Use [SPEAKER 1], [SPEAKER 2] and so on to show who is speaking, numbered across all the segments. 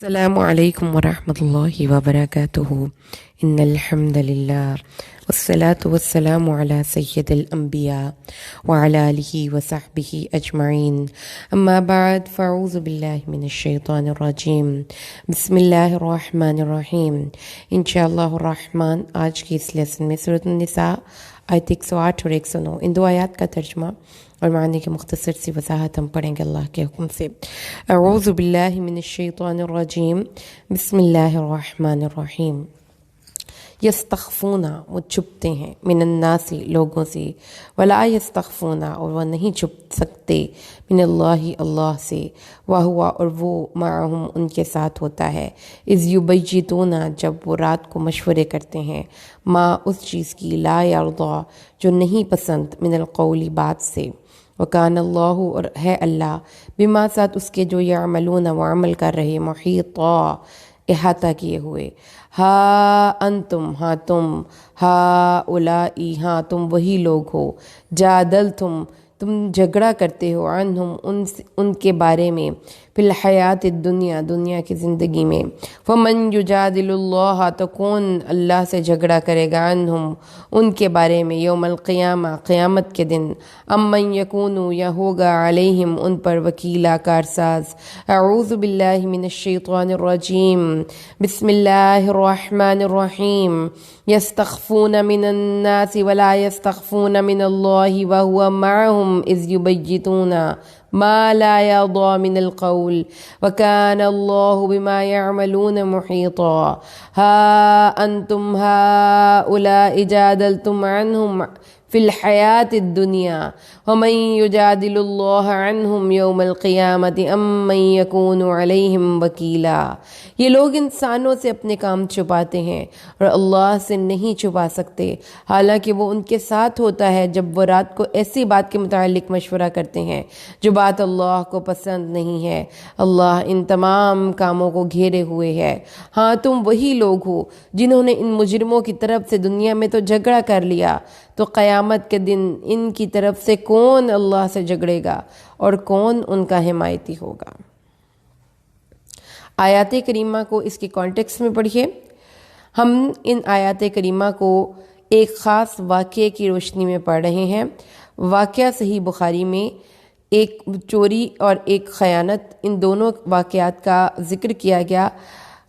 [SPEAKER 1] السلام علیکم ورحمۃ اللہ وبرکاتہ ان الحمد للہ والصلاة والسلام علی سید الانبیاء وعلی آلہ وصحبہ اجمعین اما بعد فاعوذ باللہ من الشیطان الرجیم بسم اللہ الرحمن الرحیم انشاءاللہ الرحمن آج کی اس لیسن میں سورۃ النساء آیت 108 اور 109 ان دو آیات کا ترجمہ اور معنی کی مختصر سی وضاحت ہم پڑھیں گے اللہ کے حکم سے۔ اعوذ باللہ من الشیطان الرجیم بسم اللہ الرحمن الرحیم۔ یستخفون، وہ چھپتے ہیں، من الناس، لوگوں سے، ولا یستخفون، اور وہ نہیں چھپ سکتے، من اللہ، اللہ سے، وہو، اور وہ، معہم، ان کے ساتھ ہوتا ہے، اذ یبیتون، جب وہ رات کو مشورے کرتے ہیں، ما، اس چیز کی، لا یرضی، جو نہیں پسند، من القول، بات سے، وکان اللہ، اور ہے اللہ، بما، ساتھ اس کے جو یعملون، وہ عمل کر رہے، محیطا، احاطہ کیے ہوئے، ہا انتم، ہاں تم، ہا اولائی، ہاں تم وہی لوگ ہو، جادلتم، تم جھگڑا کرتے ہو، عنہم، ان کے بارے میں، فی الحیات الدنیا، دنیا کی زندگی میں، فمن یجادل اللہ، تو کون اللہ سے جھگڑا کرے گا، عنہم، ان کے بارے میں، یوم القیامہ، قیامت کے دن، امن یکونو، یا ہوگا، علیہم، ان پر، وکیلا، کارساز۔ اعوذ باللہ من الشیطان الرجیم بسم اللہ الرحمن الرحیم۔ یستخفون من الناس ولا یستخفون من اللہ وهو معهم اذ یبیتون ما لا يرضى من القول وكان الله بما يعملون محيطا۔ ها أنتم هؤلاء جادلتم عنهم في الحياة الدنيا ومن يجادل الله عنهم يوم القيامة أم من يكون عليهم وكيلا۔ یہ لوگ انسانوں سے اپنے کام چھپاتے ہیں اور اللہ سے نہیں چھپا سکتے، حالانکہ وہ ان کے ساتھ ہوتا ہے جب وہ رات کو ایسی بات کے متعلق مشورہ کرتے ہیں جو بات اللہ کو پسند نہیں ہے۔ اللہ ان تمام کاموں کو گھیرے ہوئے ہے۔ ہاں تم وہی لوگ ہو جنہوں نے ان مجرموں کی طرف سے دنیا میں تو جھگڑا کر لیا، تو قیامت کے دن ان کی طرف سے کون اللہ سے جھگڑے گا اور کون ان کا حمایتی ہوگا۔ آیات کریمہ کو اس کے کانٹیکس میں پڑھیے۔ ہم ان آیات کریمہ کو ایک خاص واقعے کی روشنی میں پڑھ رہے ہیں۔ واقعہ صحیح بخاری میں ایک چوری اور ایک خیانت، ان دونوں واقعات کا ذکر کیا گیا۔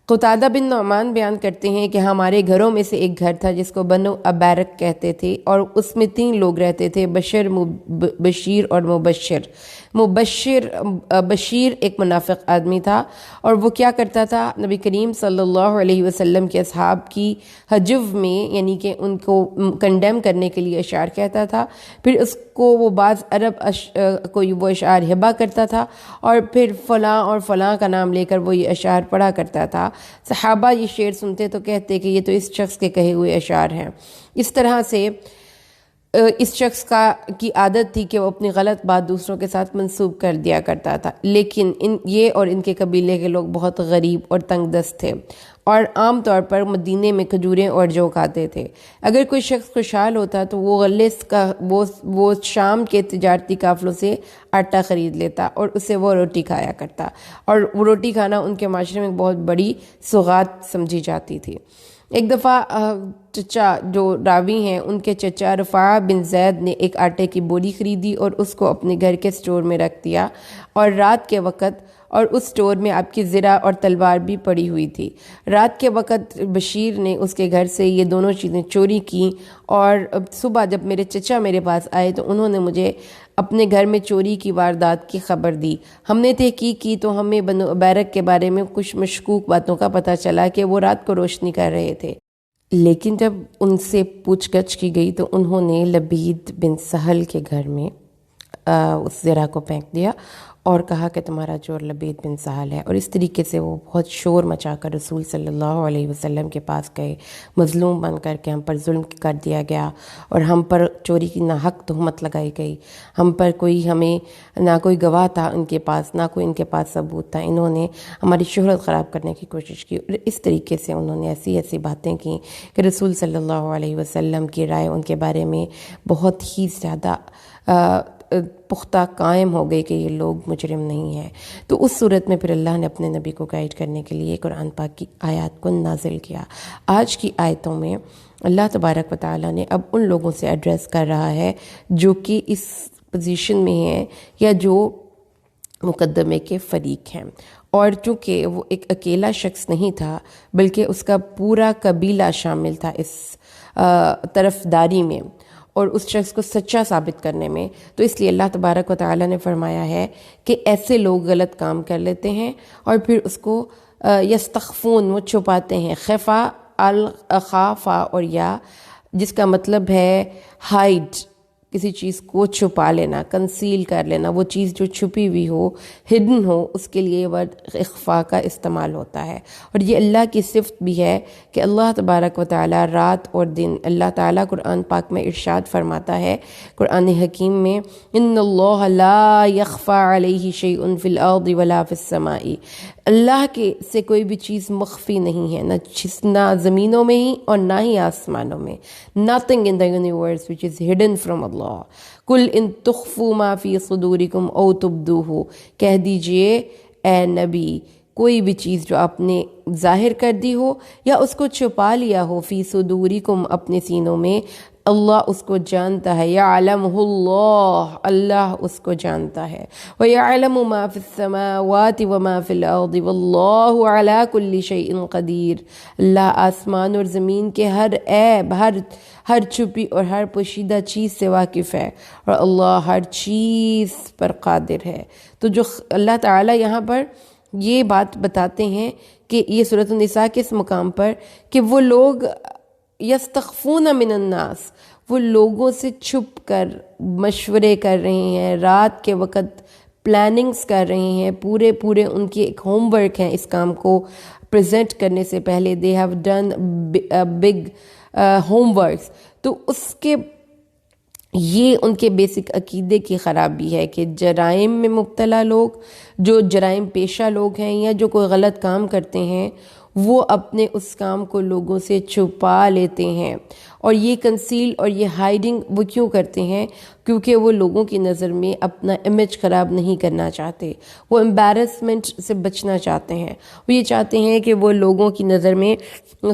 [SPEAKER 1] قتادہ بن نعمان بیان کرتے ہیں کہ ہمارے گھروں میں سے ایک گھر تھا جس کو بنو ابارک کہتے تھے، اور اس میں 3 لوگ رہتے تھے، بشیر اور مبشر۔ بشیر ایک منافق آدمی تھا، اور وہ کیا کرتا تھا، نبی کریم صلی اللہ علیہ وسلم کے اصحاب کی حجو میں، یعنی کہ ان کو کنڈیم کرنے کے لیے اشعار کہتا تھا، پھر اس کو وہ بعض عرب کوئی وہ اشعار ہبا کرتا تھا، اور پھر فلاں اور فلاں کا نام لے کر وہ یہ اشعار پڑھا کرتا تھا۔ صحابہ یہ شعر سنتے تو کہتے کہ یہ تو اس شخص کے کہے ہوئے اشعار ہیں۔ اس طرح سے اس شخص کی عادت تھی کہ وہ اپنی غلط بات دوسروں کے ساتھ منسوب کر دیا کرتا تھا، لیکن یہ اور ان کے قبیلے کے لوگ بہت غریب اور تنگ دست تھے، اور عام طور پر مدینے میں کھجوریں اور جو کھاتے تھے۔ اگر کوئی شخص خوشحال ہوتا تو وہ وہ شام کے تجارتی قافلوں سے آٹا خرید لیتا اور اسے وہ روٹی کھایا کرتا، اور وہ روٹی کھانا ان کے معاشرے میں بہت بڑی سوغات سمجھی جاتی تھی۔ ایک دفعہ چچا جو راوی ہیں، ان کے چچا رفاعہ بن زید نے ایک آٹے کی بوری خریدی اور اس کو اپنے گھر کے سٹور میں رکھ دیا، اور رات کے وقت، اور اس سٹور میں آپ کی زرہ اور تلوار بھی پڑی ہوئی تھی۔ رات کے وقت بشیر نے اس کے گھر سے یہ دونوں چیزیں چوری کیں، اور صبح جب میرے چچا میرے پاس آئے تو انہوں نے مجھے اپنے گھر میں چوری کی واردات کی خبر دی۔ ہم نے تحقیق کی تو ہمیں بنو ابارک کے بارے میں کچھ مشکوک باتوں کا پتہ چلا کہ وہ رات کو روشنی کر رہے تھے، لیکن جب ان سے پوچھ گچھ کی گئی تو انہوں نے لبید بن سہل کے گھر میں اس زرہ کو پھینک دیا اور کہا کہ تمہارا چور لبید بن سہل ہے، اور اس طریقے سے وہ بہت شور مچا کر رسول صلی اللہ علیہ وسلم کے پاس گئے، مظلوم بن کر کے ہم پر ظلم کر دیا گیا، اور ہم پر چوری کی ناحق تہمت لگائی گئی، ہم پر ہمیں نہ کوئی گواہ تھا ان کے پاس، نہ کوئی ان کے پاس ثبوت تھا، انہوں نے ہماری شہرت خراب کرنے کی کوشش کی، اور اس طریقے سے انہوں نے ایسی باتیں کی کہ رسول صلی اللہ علیہ وسلم کی رائے ان کے بارے میں بہت ہی زیادہ پختہ قائم ہو گئی کہ یہ لوگ مجرم نہیں ہیں، تو اس صورت میں پھر اللہ نے اپنے نبی کو گائیڈ کرنے کے لیے قرآن پاک کی آیات کو نازل کیا۔ آج کی آیتوں میں اللہ تبارک و تعالیٰ نے اب ان لوگوں سے ایڈریس کر رہا ہے جو کہ اس پوزیشن میں ہیں یا جو مقدمے کے فریق ہیں، اور چونکہ وہ ایک اکیلا شخص نہیں تھا بلکہ اس کا پورا قبیلہ شامل تھا اس طرفداری میں اور اس شخص کو سچا ثابت کرنے میں، تو اس لیے اللہ تبارک و تعالیٰ نے فرمایا ہے کہ ایسے لوگ غلط کام کر لیتے ہیں اور پھر اس کو یستخفون، وہ چھپاتے ہیں۔ خفا، الخافا اور یا، جس کا مطلب ہے ہائڈ، کسی چیز کو چھپا لینا، کنسیل کر لینا، وہ چیز جو چھپی ہوئی ہو، ہڈن ہو، اس کے لیے ورڈ اخفا کا استعمال ہوتا ہے۔ اور یہ اللہ کی صفت بھی ہے کہ اللہ تبارک و تعالیٰ رات اور دن، اللہ تعالیٰ قرآن پاک میں ارشاد فرماتا ہے قرآن حکیم میں، ان اللہ لا یخفی علیہ شیء فی الارض ولا فی السماء، اللہ کے سے کوئی بھی چیز مخفی نہیں ہے، نہ زمینوں میں ہی اور نہ ہی آسمانوں میں۔ nothing in the universe which is hidden from Allah۔ قل ان تخفوا ما فی صدورکم او تبدوہ، کہہ دیجئے اے نبی، کوئی بھی چیز جو آپ نے ظاہر کر دی ہو یا اس کو چھپا لیا ہو، فی صدورکم، اپنے سینوں میں، اللہ اس کو جانتا ہے، یعلمہ اللہ، اللہ اس کو جانتا ہے، وَيَعْلَمُ مَا فِي السَّمَاوَاتِ وَمَا فِي الْأَرْضِ وَاللَّهُ عَلَىٰ كُلِّ شَيْءٍ قَدِيرٌ، اللہ آسمان اور زمین کے ہر عیب، ہر چھپی اور ہر پوشیدہ چیز سے واقف ہے، اور اللہ ہر چیز پر قادر ہے۔ تو جو اللہ تعالیٰ یہاں پر یہ بات بتاتے ہیں کہ یہ سورۃ النساء کے اس مقام پر کہ وہ لوگ یستخفون من الناس، وہ لوگوں سے چھپ کر مشورے کر رہے ہیں، رات کے وقت پلاننگز کر رہے ہیں، پورے ان کی ایک ہوم ورک ہیں اس کام کو پریزنٹ کرنے سے پہلے، they have done big home works, تو اس کے یہ ان کے بیسک عقیدے کی خرابی ہے کہ جرائم میں مبتلا لوگ، جو جرائم پیشہ لوگ ہیں یا جو کوئی غلط کام کرتے ہیں، وہ اپنے اس کام کو لوگوں سے چھپا لیتے ہیں، اور یہ کنسیل اور یہ ہائیڈنگ وہ کیوں کرتے ہیں؟ کیونکہ وہ لوگوں کی نظر میں اپنا امیج خراب نہیں کرنا چاہتے، وہ امبیرسمنٹ سے بچنا چاہتے ہیں، وہ یہ چاہتے ہیں کہ وہ لوگوں کی نظر میں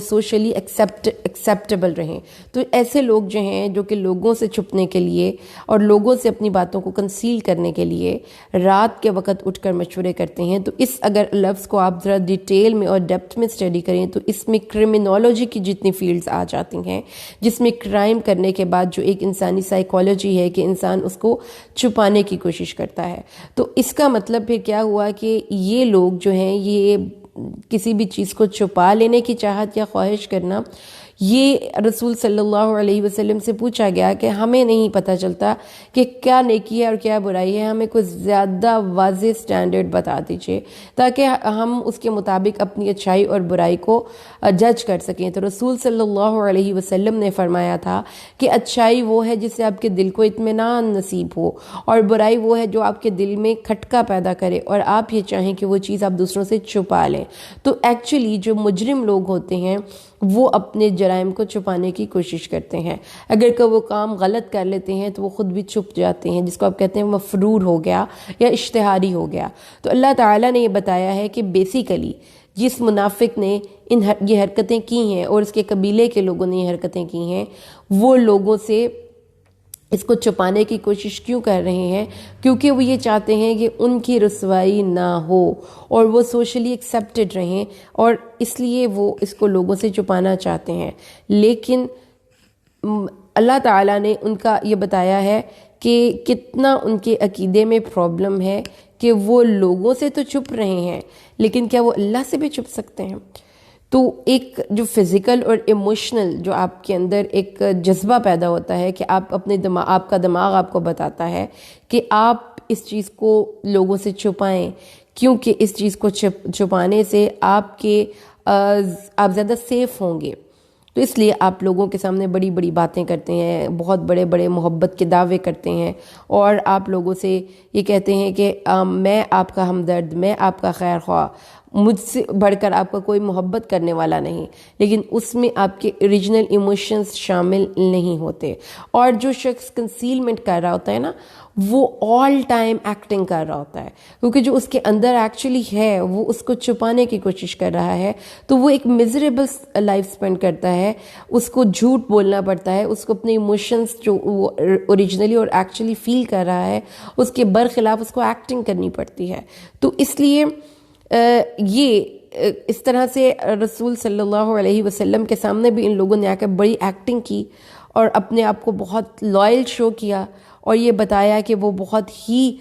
[SPEAKER 1] سوشلی ایکسیپٹیبل رہیں۔ تو ایسے لوگ جو ہیں جو کہ لوگوں سے چھپنے کے لیے اور لوگوں سے اپنی باتوں کو کنسیل کرنے کے لیے رات کے وقت اٹھ کر مشورے کرتے ہیں، تو اس اگر لفظ کو آپ ذرا ڈیٹیل میں اور ڈیپتھ میں اسٹڈی کریں تو اس میں کرمنالوجی کی جتنی فیلڈز آ جاتی ہیں، جس میں کرائم کرنے کے بعد جو ایک انسانی سائیکالوجی ہے کہ انسان اس کو چھپانے کی کوشش کرتا ہے۔ تو اس کا مطلب پھر کیا ہوا کہ یہ لوگ جو ہیں، یہ کسی بھی چیز کو چھپا لینے کی چاہت یا خواہش کرنا، یہ رسول صلی اللہ علیہ وسلم سے پوچھا گیا کہ ہمیں نہیں پتہ چلتا کہ کیا نیکی ہے اور کیا برائی ہے، ہمیں کوئی زیادہ واضح سٹینڈرڈ بتا دیجئے تاکہ ہم اس کے مطابق اپنی اچھائی اور برائی کو جج کر سکیں۔ تو رسول صلی اللہ علیہ وسلم نے فرمایا تھا کہ اچھائی وہ ہے جس سے آپ کے دل کو اطمینان نصیب ہو، اور برائی وہ ہے جو آپ کے دل میں کھٹکا پیدا کرے اور آپ یہ چاہیں کہ وہ چیز آپ دوسروں سے چھپا لیں۔ تو ایکچولی جو مجرم لوگ ہوتے ہیں وہ اپنے جرائم کو چھپانے کی کوشش کرتے ہیں، اگر کہ وہ کام غلط کر لیتے ہیں تو وہ خود بھی چھپ جاتے ہیں، جس کو آپ کہتے ہیں مفرور ہو گیا یا اشتہاری ہو گیا۔ تو اللہ تعالیٰ نے یہ بتایا ہے کہ بیسیکلی جس منافق نے یہ حرکتیں کی ہیں اور اس کے قبیلے کے لوگوں نے یہ حرکتیں کی ہیں، وہ لوگوں سے اس کو چھپانے کی کوشش کیوں کر رہے ہیں؟ کیونکہ وہ یہ چاہتے ہیں کہ ان کی رسوائی نہ ہو اور وہ سوشلی ایکسیپٹڈ رہیں، اور اس لیے وہ اس کو لوگوں سے چھپانا چاہتے ہیں۔ لیکن اللہ تعالیٰ نے ان کا یہ بتایا ہے کہ کتنا ان کے عقیدے میں پرابلم ہے کہ وہ لوگوں سے تو چھپ رہے ہیں، لیکن کیا وہ اللہ سے بھی چھپ سکتے ہیں؟ تو ایک جو فزیکل اور ایموشنل جو آپ کے اندر ایک جذبہ پیدا ہوتا ہے کہ آپ اپنے آپ کا دماغ آپ کو بتاتا ہے کہ آپ اس چیز کو لوگوں سے چھپائیں، کیونکہ اس چیز کو چھپانے سے آپ زیادہ سیف ہوں گے۔ تو اس لیے آپ لوگوں کے سامنے بڑی بڑی باتیں کرتے ہیں، بہت بڑے بڑے محبت کے دعوے کرتے ہیں، اور آپ لوگوں سے یہ کہتے ہیں کہ میں آپ کا ہمدرد، میں آپ کا خیر خواہ، مجھ سے بڑھ کر آپ کا کوئی محبت کرنے والا نہیں، لیکن اس میں آپ کے اوریجنل ایموشنز شامل نہیں ہوتے۔ اور جو شخص کنسیلمنٹ کر رہا ہوتا ہے نا، وہ آل ٹائم ایکٹنگ کر رہا ہوتا ہے، کیونکہ جو اس کے اندر ایکچولی ہے وہ اس کو چھپانے کی کوشش کر رہا ہے، تو وہ ایک میزریبل لائف سپینڈ کرتا ہے، اس کو جھوٹ بولنا پڑتا ہے، اس کو اپنے ایموشنز جو وہ اوریجنلی اور ایکچولی فیل کر رہا ہے اس کے برخلاف اس کو ایکٹنگ کرنی پڑتی ہے۔ تو اس لیے یہ اس طرح سے رسول صلی اللہ علیہ وسلم کے سامنے بھی ان لوگوں نے آ کر بڑی ایکٹنگ کی اور اپنے آپ کو بہت لائل شو کیا، اور یہ بتایا کہ وہ بہت ہی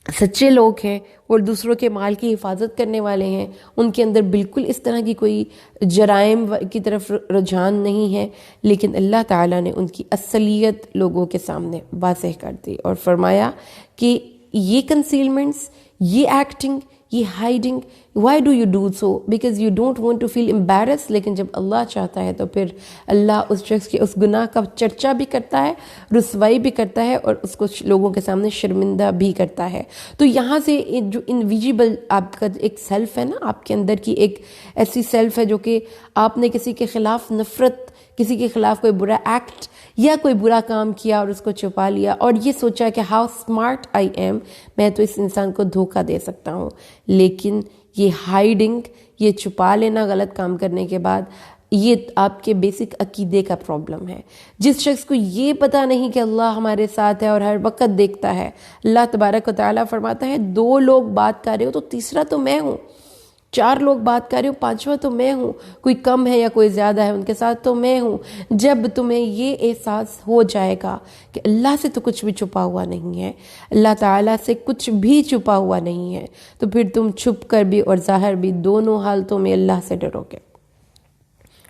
[SPEAKER 1] سچے لوگ ہیں اور دوسروں کے مال کی حفاظت کرنے والے ہیں، ان کے اندر بالکل اس طرح کی کوئی جرائم کی طرف رجحان نہیں ہے۔ لیکن اللہ تعالیٰ نے ان کی اصلیت لوگوں کے سامنے واضح کر دی اور فرمایا کہ یہ کنسیلمنٹس، یہ ایکٹنگ، یہ hiding, why do you do so? Because you don't want to feel embarrass. لیکن جب اللہ چاہتا ہے تو پھر اللہ اس شخص کے اس گناہ کا چرچا بھی کرتا ہے، رسوائی بھی کرتا ہے، اور اس کو لوگوں کے سامنے شرمندہ بھی کرتا ہے۔ تو یہاں سے جو انویزیبل آپ کا ایک سیلف ہے نا، آپ کے اندر کی ایک ایسی سیلف ہے جو کہ آپ نے کسی کے خلاف نفرت، کسی کے خلاف کوئی برا ایکٹ یا کوئی برا کام کیا اور اس کو چھپا لیا اور یہ سوچا کہ ہاؤ اسمارٹ آئی ایم، میں تو اس انسان کو دھوکہ دے سکتا ہوں۔ لیکن یہ ہائیڈنگ، یہ چھپا لینا غلط کام کرنے کے بعد، یہ آپ کے بیسک عقیدے کا پرابلم ہے۔ جس شخص کو یہ پتہ نہیں کہ اللہ ہمارے ساتھ ہے اور ہر وقت دیکھتا ہے، اللہ تبارک و تعالیٰ فرماتا ہے 2 لوگ بات کر رہے ہو تو تیسرا تو میں ہوں، 4 لوگ بات کر رہے ہو 5واں تو میں ہوں، کوئی کم ہے یا کوئی زیادہ ہے ان کے ساتھ تو میں ہوں۔ جب تمہیں یہ احساس ہو جائے گا کہ اللہ سے تو کچھ بھی چھپا ہوا نہیں ہے، اللہ تعالیٰ سے کچھ بھی چھپا ہوا نہیں ہے، تو پھر تم چھپ کر بھی اور ظاہر بھی دونوں حالتوں میں اللہ سے ڈرو گے۔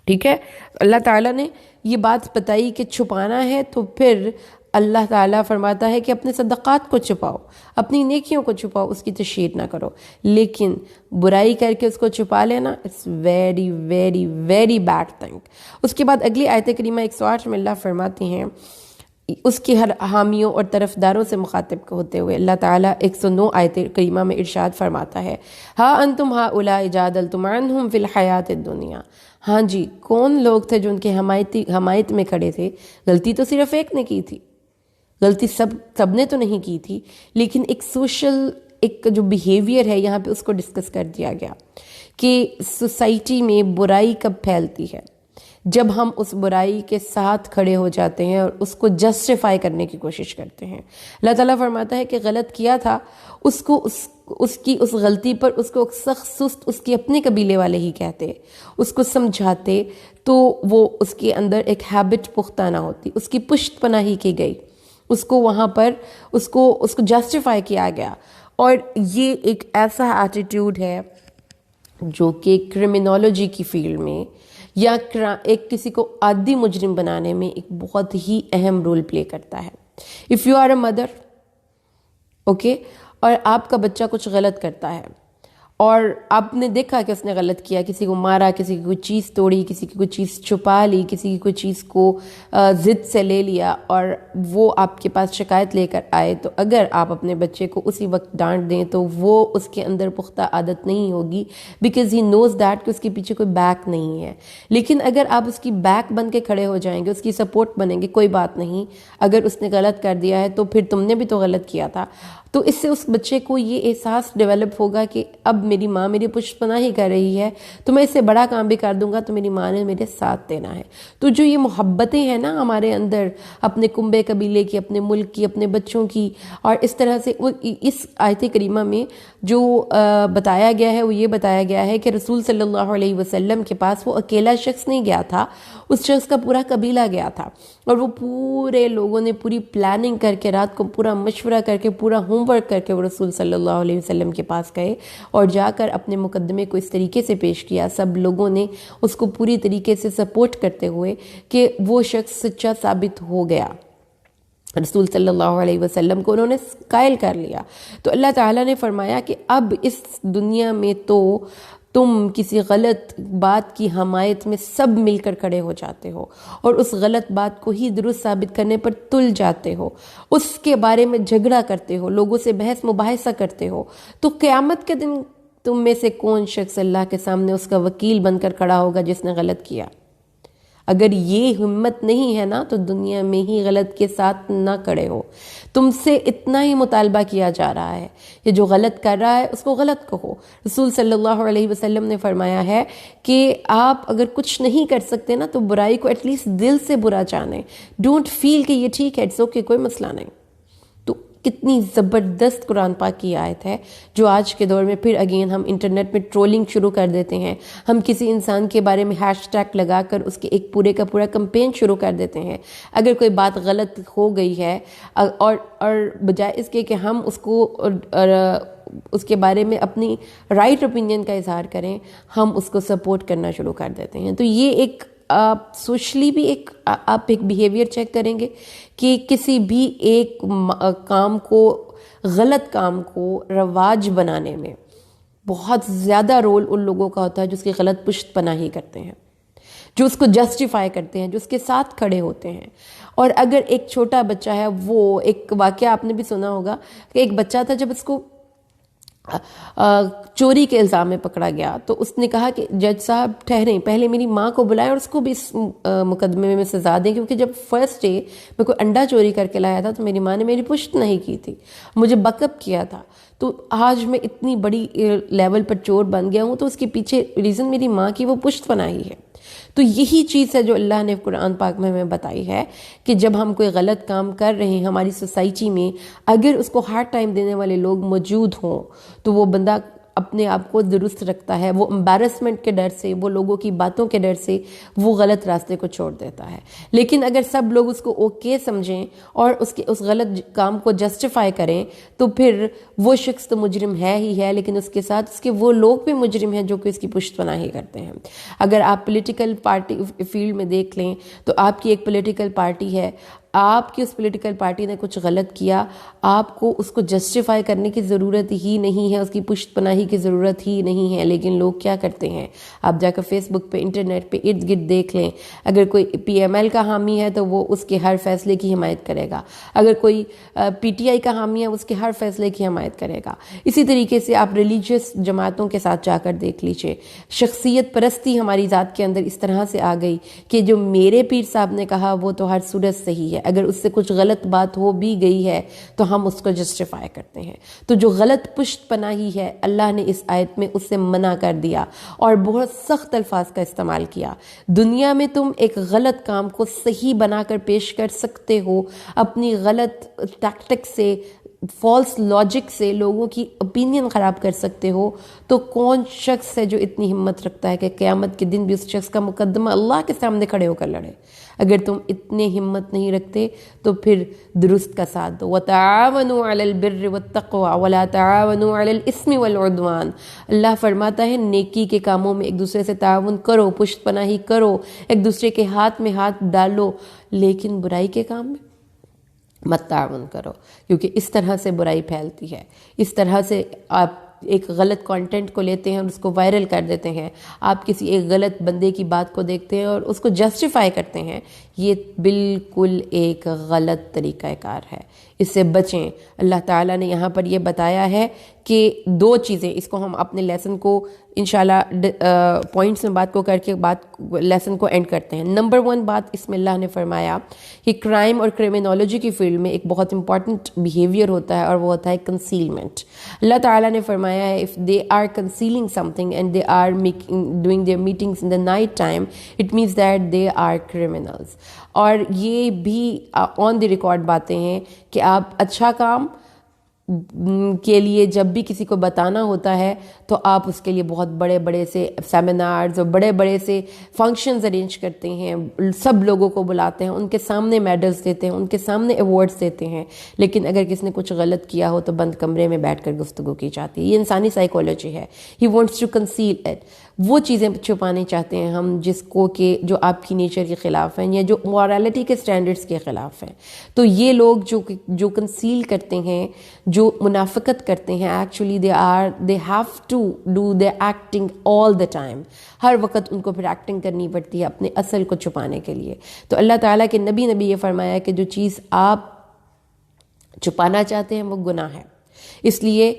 [SPEAKER 1] ٹھیک ہے، اللہ تعالیٰ نے یہ بات بتائی کہ چھپانا ہے، تو پھر اللہ تعالیٰ فرماتا ہے کہ اپنے صدقات کو چھپاؤ، اپنی نیکیوں کو چھپاؤ، اس کی تشہیر نہ کرو۔ لیکن برائی کر کے اس کو چھپا لینا، it's very very very bad thing. اس کے بعد اگلی آیت کریمہ 108 میں اللہ فرماتے ہیں، اس کے ہر حامیوں اور طرفداروں سے مخاطب ہوتے ہوئے اللہ تعالیٰ 109 آیت کریمہ میں ارشاد فرماتا ہے، ہا انتم ہؤلاء جادلتم عنہم فی الحیات الدنیا۔ ہاں جی، کون لوگ تھے جو ان کے حمایت میں کھڑے تھے؟ غلطی تو صرف ایک نے کی تھی، غلطی سب نے تو نہیں کی تھی، لیکن ایک سوشل ایک جو بیہیویئر ہے یہاں پہ اس کو ڈسکس کر دیا گیا کہ سوسائٹی میں برائی کب پھیلتی ہے؟ جب ہم اس برائی کے ساتھ کھڑے ہو جاتے ہیں اور اس کو جسٹیفائی کرنے کی کوشش کرتے ہیں۔ اللہ تعالیٰ فرماتا ہے کہ غلط کیا تھا، اس کو اس کی اس غلطی پر اس کو سخت سست اس کے اپنے قبیلے والے ہی کہتے، اس کو سمجھاتے، تو وہ اس کے اندر ایک ہیبٹ پختہ نہ ہوتی، اس کی پشت پناہی کی گئی، اس کو وہاں پر اس کو جسٹیفائی کیا گیا۔ اور یہ ایک ایسا ایٹیٹیوڈ ہے جو کہ کرمنالوجی کی فیلڈ میں یا ایک کسی کو عادی مجرم بنانے میں ایک بہت ہی اہم رول پلے کرتا ہے۔ If you are a mother, okay, اور آپ کا بچہ کچھ غلط کرتا ہے اور آپ نے دیکھا کہ اس نے غلط کیا، کسی کو مارا، کسی کی کوئی چیز توڑی، کسی کی کوئی چیز چھپا لی، کسی کی کوئی چیز کو ضد سے لے لیا اور وہ آپ کے پاس شکایت لے کر آئے، تو اگر آپ اپنے بچے کو اسی وقت ڈانٹ دیں تو وہ اس کے اندر پختہ عادت نہیں ہوگی، بیکاز ہی نوز دیٹ کہ اس کے پیچھے کوئی بیک نہیں ہے۔ لیکن اگر آپ اس کی بیک بن کے کھڑے ہو جائیں گے، اس کی سپورٹ بنیں گے، کوئی بات نہیں، اگر اس نے غلط کر دیا ہے تو پھر تم نے بھی تو غلط کیا تھا، تو اس سے اس بچے کو یہ احساس ڈیولپ ہوگا کہ اب میری ماں میری پشت پناہی کر رہی ہے، تو میں اس سے بڑا کام بھی کر دوں گا تو میری ماں نے میرے ساتھ دینا ہے۔ تو جو یہ محبتیں ہیں نا ہمارے اندر، اپنے کنبے قبیلے کی، اپنے ملک کی، اپنے بچوں کی، اور اس طرح سے اس آیت کریمہ میں جو بتایا گیا ہے وہ یہ بتایا گیا ہے کہ رسول صلی اللہ علیہ وسلم کے پاس وہ اکیلا شخص نہیں گیا تھا، اس شخص کا پورا قبیلہ گیا تھا، اور وہ پورے لوگوں نے پوری پلاننگ کر کے، رات کو پورا مشورہ کر کے، پورا ہوم ورک کر کے وہ رسول صلی اللہ علیہ وسلم کے پاس گئے اور جا کر اپنے مقدمے کو اس طریقے سے پیش کیا، سب لوگوں نے اس کو پوری طریقے سے سپورٹ کرتے ہوئے کہ وہ شخص سچا ثابت ہو گیا، رسول صلی اللہ علیہ وسلم کو انہوں نے قائل کر لیا۔ تو اللہ تعالیٰ نے فرمایا کہ اب اس دنیا میں تو تم کسی غلط بات کی حمایت میں سب مل کر کھڑے ہو جاتے ہو اور اس غلط بات کو ہی درست ثابت کرنے پر تل جاتے ہو، اس کے بارے میں جھگڑا کرتے ہو، لوگوں سے بحث مباحثہ کرتے ہو، تو قیامت کے دن تم میں سے کون شخص اللہ کے سامنے اس کا وکیل بن کر کھڑا ہوگا جس نے غلط کیا؟ اگر یہ ہمت نہیں ہے نا تو دنیا میں ہی غلط کے ساتھ نہ کھڑے ہو. تم سے اتنا ہی مطالبہ کیا جا رہا ہے کہ جو غلط کر رہا ہے اس کو غلط کہو. رسول صلی اللہ علیہ وسلم نے فرمایا ہے کہ آپ اگر کچھ نہیں کر سکتے نا تو برائی کو ایٹ لیسٹ دل سے برا جانیں. ڈونٹ فیل کہ یہ ٹھیک ہے، اٹس اوکے، کوئی مسئلہ نہیں. تو کتنی زبردست قرآن پاک کی آیت ہے جو آج کے دور میں پھر اگین ہم انٹرنیٹ میں ٹرولنگ شروع کر دیتے ہیں. ہم کسی انسان کے بارے میں ہیش ٹیگ لگا کر اس کے ایک پورے کا پورا کمپین شروع کر دیتے ہیں. اگر کوئی بات غلط ہو گئی ہے اور بجائے اس کے کہ ہم اس کو اس کے بارے میں اپنی رائٹ اوپینین کا اظہار کریں، ہم اس کو سپورٹ کرنا شروع کر دیتے ہیں. تو یہ ایک آپ سوشلی بھی آپ ایک بیہیویئر چیک کریں گے کہ کسی بھی ایک کام کو، غلط کام کو رواج بنانے میں بہت زیادہ رول ان لوگوں کا ہوتا ہے جو اس کی غلط پشت پناہی کرتے ہیں، جو اس کو جسٹیفائی کرتے ہیں، جو اس کے ساتھ کھڑے ہوتے ہیں. اور اگر ایک چھوٹا بچہ ہے، وہ ایک واقعہ آپ نے بھی سنا ہوگا کہ ایک بچہ تھا، جب اس کو چوری کے الزام میں پکڑا گیا تو اس نے کہا کہ جج صاحب ٹھہریں، پہلے میری ماں کو بلائیں اور اس کو بھی اس مقدمے میں سزا دیں، کیونکہ جب فرسٹ ڈے میں کوئی انڈا چوری کر کے لایا تھا تو میری ماں نے میری پشت نہیں کی تھی، مجھے بیک اپ کیا تھا. تو آج میں اتنی بڑی لیول پر چور بن گیا ہوں تو اس کے پیچھے ریزن میری ماں کی وہ پشت پناہی ہے. تو یہی چیز ہے جو اللہ نے قرآن پاک میں ہمیں بتائی ہے کہ جب ہم کوئی غلط کام کر رہے ہیں ہماری سوسائٹی میں، اگر اس کو ہارڈ ٹائم دینے والے لوگ موجود ہوں تو وہ بندہ اپنے آپ کو درست رکھتا ہے. وہ امبیرسمنٹ کے ڈر سے، وہ لوگوں کی باتوں کے ڈر سے وہ غلط راستے کو چھوڑ دیتا ہے. لیکن اگر سب لوگ اس کو اوکے سمجھیں اور اس غلط کام کو جسٹیفائی کریں تو پھر وہ شخص تو مجرم ہے ہی ہے، لیکن اس کے ساتھ اس کے وہ لوگ بھی مجرم ہیں جو کہ اس کی پشت پناہی کرتے ہیں. اگر آپ پولیٹیکل پارٹی فیلڈ میں دیکھ لیں تو آپ کی ایک پولیٹیکل پارٹی ہے، آپ کی اس پولیٹیکل پارٹی نے کچھ غلط کیا، آپ کو اس کو جسٹیفائی کرنے کی ضرورت ہی نہیں ہے، اس کی پشت پناہی کی ضرورت ہی نہیں ہے. لیکن لوگ کیا کرتے ہیں، آپ جا کر فیس بک پہ، انٹرنیٹ پہ ارد گرد دیکھ لیں، اگر کوئی پی ایم ایل کا حامی ہے تو وہ اس کے ہر فیصلے کی حمایت کرے گا، اگر کوئی پی ٹی آئی کا حامی ہے اس کے ہر فیصلے کی حمایت کرے گا. اسی طریقے سے آپ ریلیجیس جماعتوں کے ساتھ جا کر دیکھ لیجئے، شخصیت پرستی ہماری ذات کے اندر اس طرح سے آ گئی کہ جو میرے پیر صاحب نے کہا وہ تو ہر صورت صحیح ہے، اگر اس سے کچھ غلط بات ہو بھی گئی ہے تو ہم اس کو جسٹیفائی کرتے ہیں. تو جو غلط پشت پناہی ہے اللہ نے اس آیت میں اس سے منع کر دیا اور بہت سخت الفاظ کا استعمال کیا. دنیا میں تم ایک غلط کام کو صحیح بنا کر پیش کر سکتے ہو، اپنی غلط ٹیکٹک سے، فالس لاجک سے لوگوں کی اوپینین خراب کر سکتے ہو، تو کون شخص ہے جو اتنی ہمت رکھتا ہے کہ قیامت کے دن بھی اس شخص کا مقدمہ اللہ کے سامنے کھڑے ہو کر لڑے؟ اگر تم اتنے ہمت نہیں رکھتے تو پھر درست کا ساتھ دو. وَتَعَاوَنُوا عَلَى الْبِرِّ وَالتَّقْوَى وَلَا تَعَاوَنُوا عَلَى الْإِثْمِ وَالْعُدْوَانِ. اللہ فرماتا ہے نیکی کے کاموں میں ایک دوسرے سے تعاون کرو، پشت پناہی کرو، ایک دوسرے کے ہاتھ میں ہاتھ ڈالو، لیکن برائی کے کام میں مت تعاون کرو، کیونکہ اس طرح سے برائی پھیلتی ہے. اس طرح سے آپ ایک غلط کانٹینٹ کو لیتے ہیں اور اس کو وائرل کر دیتے ہیں، آپ کسی ایک غلط بندے کی بات کو دیکھتے ہیں اور اس کو جسٹیفائی کرتے ہیں. یہ بالکل ایک غلط طریقہ کار ہے، اس سے بچیں. اللہ تعالیٰ نے یہاں پر یہ بتایا ہے کہ دو چیزیں، اس کو ہم اپنے لیسن کو انشاءاللہ پوائنٹس میں بات کو کر کے لیسن کو اینڈ کرتے ہیں. نمبر 1 بات اس میں اللہ نے فرمایا کہ کرائم اور کرمنالوجی کی فیلڈ میں ایک بہت امپورٹنٹ بیہیویئر ہوتا ہے اور وہ ہوتا ہے کنسیلمنٹ. اللہ تعالیٰ نے فرمایا ہے if they are concealing something and they are doing their meetings in the night time, it means that they are criminals. اور یہ بھی آن دی ریکارڈ باتیں ہیں کہ آپ اچھا کام کے لیے جب بھی کسی کو بتانا ہوتا ہے تو آپ اس کے لیے بہت بڑے بڑے سے سیمینارز اور بڑے بڑے سے فنکشنز ارینج کرتے ہیں، سب لوگوں کو بلاتے ہیں، ان کے سامنے میڈلز دیتے ہیں، ان کے سامنے ایوارڈز دیتے ہیں. لیکن اگر کسی نے کچھ غلط کیا ہو تو بند کمرے میں بیٹھ کر گفتگو کی جاتی ہے. یہ انسانی سائیکالوجی ہے. He wants to conceal it. وہ چیزیں چھپانے چاہتے ہیں ہم جس کو کہ جو آپ کی نیچر کے خلاف ہیں یا جو مورالٹی کے سٹینڈرڈز کے خلاف ہیں. تو یہ لوگ جو کنسیل کرتے ہیں، جو منافقت کرتے ہیں، actually they have to do their acting all the time. ہر وقت ان کو پھر ایکٹنگ کرنی پڑتی ہے اپنے اصل کو چھپانے کے لیے. تو اللہ تعالیٰ کے نبی یہ فرمایا کہ جو چیز آپ چھپانا چاہتے ہیں وہ گناہ ہے. اس لیے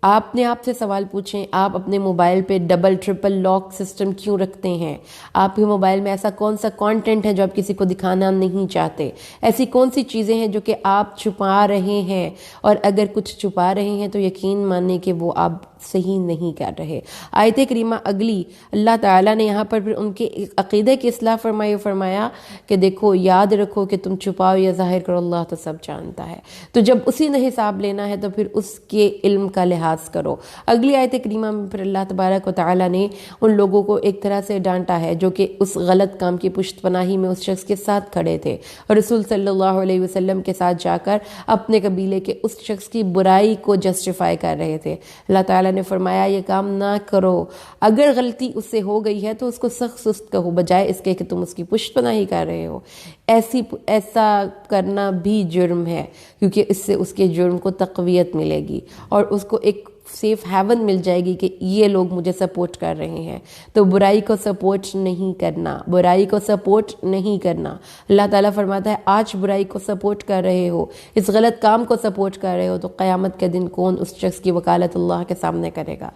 [SPEAKER 1] آپ نے آپ سے سوال پوچھیں، آپ اپنے موبائل پہ ڈبل ٹرپل لاک سسٹم کیوں رکھتے ہیں؟ آپ کے موبائل میں ایسا کون سا کانٹینٹ ہے جو آپ کسی کو دکھانا نہیں چاہتے؟ ایسی کون سی چیزیں ہیں جو کہ آپ چھپا رہے ہیں؟ اور اگر کچھ چھپا رہے ہیں تو یقین ماننے کہ وہ آپ صحیح نہیں کر رہے۔ آیت کریمہ اگلی اللہ تعالیٰ نے یہاں پر پھر ان کے عقیدے کی اصلاح فرمایا کہ دیکھو یاد رکھو کہ تم چھپاؤ یا ظاہر کرو اللہ تو سب جانتا ہے۔ تو جب اسی نے حساب لینا ہے تو پھر اس کے علم کا لحاظ کرو۔ اگلی آیت کریمہ میں پھر اللہ تبارک و تعالیٰ نے ان لوگوں کو ایک طرح سے ڈانٹا ہے جو کہ اس غلط کام کی پشت پناہی میں اس شخص کے ساتھ کھڑے تھے اور رسول صلی اللہ علیہ وسلم کے ساتھ جا کر اپنے قبیلے کے اس شخص کی برائی کو جسٹیفائی کر رہے تھے۔ اللہ تعالیٰ نے فرمایا یہ کام نہ کرو، اگر غلطی اس سے ہو گئی ہے تو اس کو سخت سست کہو بجائے اس کے کہ تم اس کی پشت پناہی کر رہے ہو۔ ایسا کرنا بھی جرم ہے کیونکہ اس سے اس کے جرم کو تقویت ملے گی اور اس کو ایک سیف ہیون مل جائے گی کہ یہ لوگ مجھے سپورٹ کر رہے ہیں۔ تو برائی کو سپورٹ نہیں کرنا، برائی کو سپورٹ نہیں کرنا۔ اللہ تعالیٰ فرماتا ہے آج برائی کو سپورٹ کر رہے ہو، اس غلط کام کو سپورٹ کر رہے ہو تو قیامت کے دن کون اس شخص کی وکالت اللہ کے سامنے کرے گا؟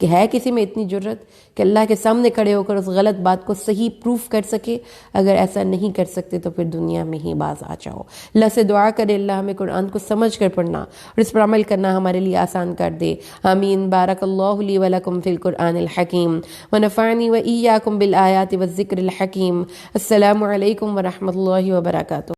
[SPEAKER 1] کہ ہے کسی میں اتنی جرت کہ اللہ کے سامنے کھڑے ہو کر اس غلط بات کو صحیح پروف کر سکے؟ اگر ایسا نہیں کر سکتے تو پھر دنیا میں ہی باز آ جاؤ۔ اللہ سے دعا کرے اللہ ہمیں قرآن کو سمجھ کر پڑھنا اور اس پر عمل کرنا ہمارے لیے آسان کر دے، آمین۔ بارک اللہ لی ولکم فی القرآن الحکیم ونفعنی وإیاکم بالآیات والذکر الحکیم۔ السلام علیکم ورحمۃ اللہ وبرکاتہ۔